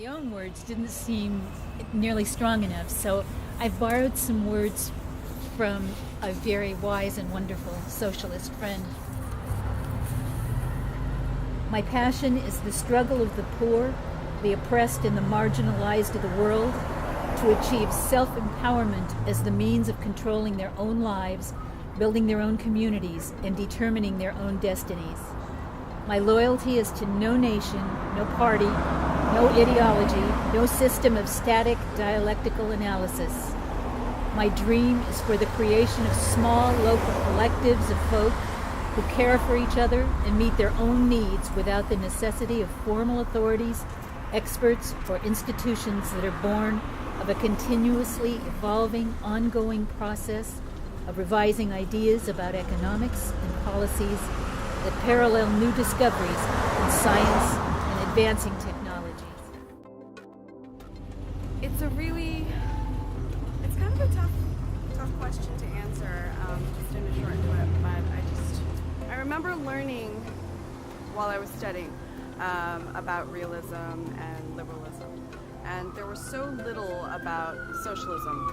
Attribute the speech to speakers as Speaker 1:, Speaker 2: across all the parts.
Speaker 1: My own words didn't seem nearly strong enough, so I've borrowed some words from a very wise and wonderful socialist friend. My passion is the struggle of the poor, the oppressed, and the marginalized of the world to achieve self-empowerment as the means of controlling their own lives, building their own communities, and determining their own destinies. My loyalty is to no nation, no party, no ideology, no system of static dialectical analysis. My dream is for the creation of small local collectives of folk who care for each other and meet their own needs without the necessity of formal authorities, experts, or institutions that are born of a continuously evolving, ongoing process of revising ideas about economics and policies that parallel new discoveries in science and advancing technologies.
Speaker 2: It's kind of a tough question to answer just in a short clip, but I remember learning while I was studying about realism and liberalism, and there was so little about socialism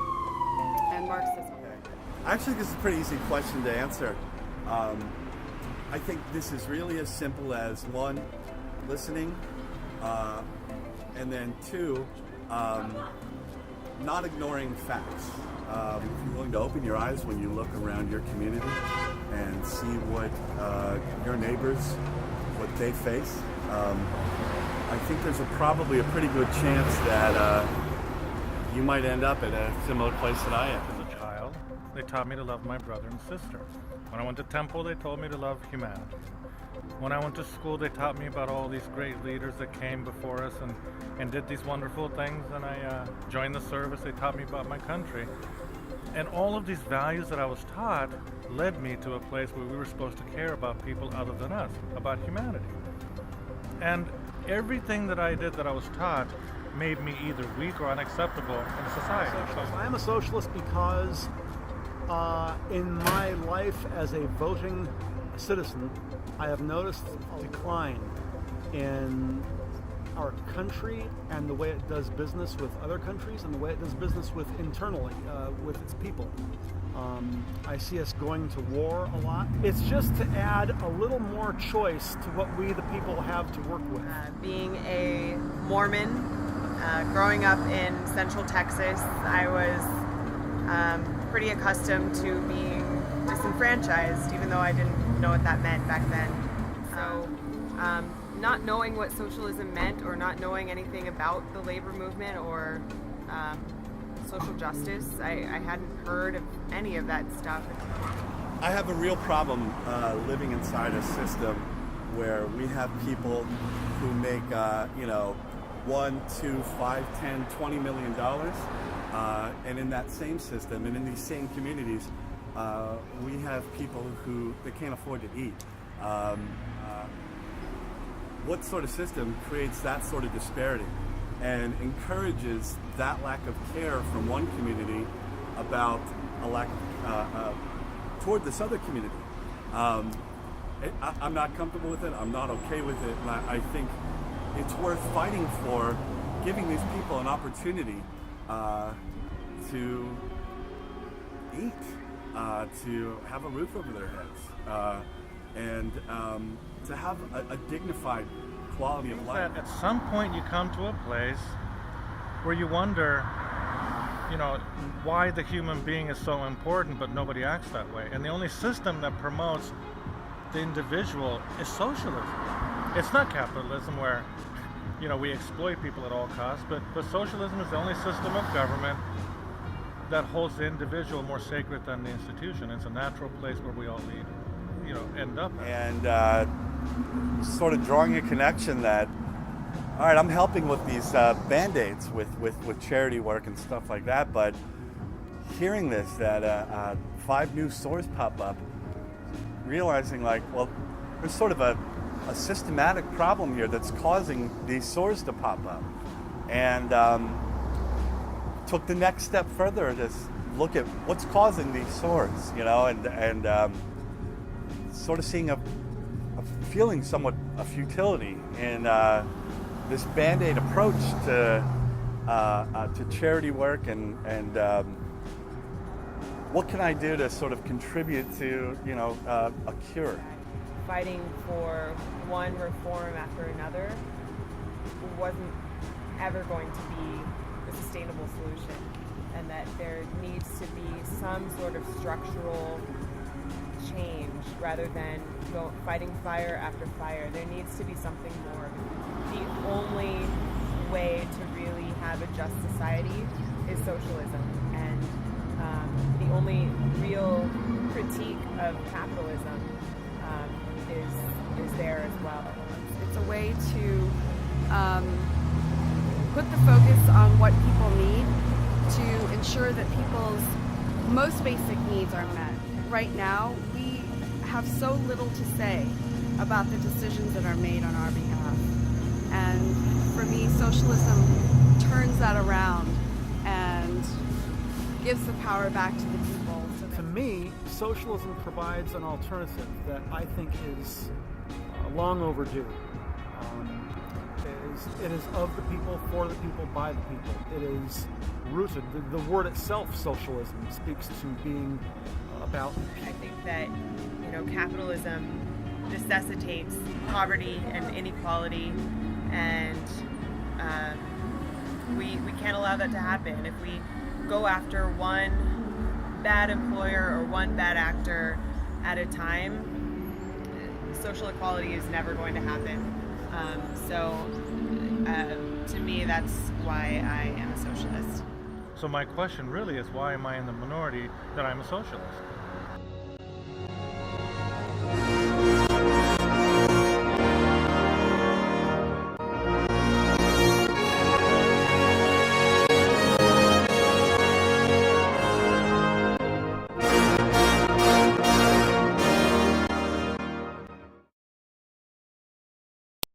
Speaker 2: and Marxism.
Speaker 3: Actually, this is a pretty easy question to answer. I think this is really as simple as one, listening, and then two, not ignoring facts. If you're willing to open your eyes when you look around your community and see what your neighbors, what they face, I think there's probably a pretty good chance that you might end up at a similar place that I am.
Speaker 4: As a child, they taught me to love my brother and sister. When I went to temple, they told me to love humanity. When I went to school, they taught me about all these great leaders that came before us and did these wonderful things. And I joined the service. They taught me about my country. And all of these values that I was taught led me to a place where we were supposed to care about people other than us, about humanity. And everything that I did that I was taught made me either weak or unacceptable in society.
Speaker 5: I am a socialist because in my life as a voting citizen, I have noticed a decline in our country and the way it does business with other countries and the way it does business with internally with its people. I see us going to war a lot. It's just to add a little more choice to what we the people have to work with.
Speaker 2: Being a Mormon, growing up in Central Texas, I was pretty accustomed to being disenfranchised, even though I didn't know what that meant back then. So not knowing what socialism meant or not knowing anything about the labor movement or social justice, I hadn't heard of any of that stuff.
Speaker 3: I have a real problem living inside a system where we have people who make, $1, $2, $5, $10, $20 million. And in that same system and in these same communities, we have people who they can't afford to eat. What sort of system creates that sort of disparity and encourages that lack of care from one community about a lack toward this other community? I'm not comfortable with it. I'm not okay with it. And I think it's worth fighting for, giving these people an opportunity to eat, to have a roof over their heads, and to have a dignified quality of life.
Speaker 4: At some point you come to a place where you wonder, why the human being is so important, but nobody acts that way. And the only system that promotes the individual is socialism. It's not capitalism where, we exploit people at all costs, but socialism is the only system of government that holds the individual more sacred than the institution. It's a natural place where we all lead, end up.
Speaker 3: And sort of drawing a connection that, all right, I'm helping with these Band-Aids with charity work and stuff like that, but hearing this, that 5 new stores pop up, realizing there's sort of a systematic problem here that's causing these stores to pop up. And took the next step further to look at what's causing these stores, and sort of seeing feeling somewhat a futility in this Band-Aid approach to charity work, and what can I do to sort of contribute to a cure?
Speaker 2: Fighting for one reform after another wasn't ever going to be the sustainable solution, and that there needs to be some sort of structural change rather than fighting fire after fire. There needs to be something more. The only way to really have a just society is socialism, and the only real critique of capitalism is there as well.
Speaker 6: It's a way to put the focus on what people need to ensure that people's most basic needs are met. Right now, we have so little to say about the decisions that are made on our behalf. And for me, socialism turns that around and gives the power back to the people.
Speaker 5: To me, socialism provides an alternative that I think is long overdue. It is of the people, for the people, by the people. It is rooted. The word itself, socialism, speaks to being about.
Speaker 2: I think that capitalism necessitates poverty and inequality, and we can't allow that to happen. If we go after one bad employer or one bad actor at a time, social equality is never going to happen. To me, that's why I am a socialist.
Speaker 4: So my question really is, why am I in the minority that I'm a socialist?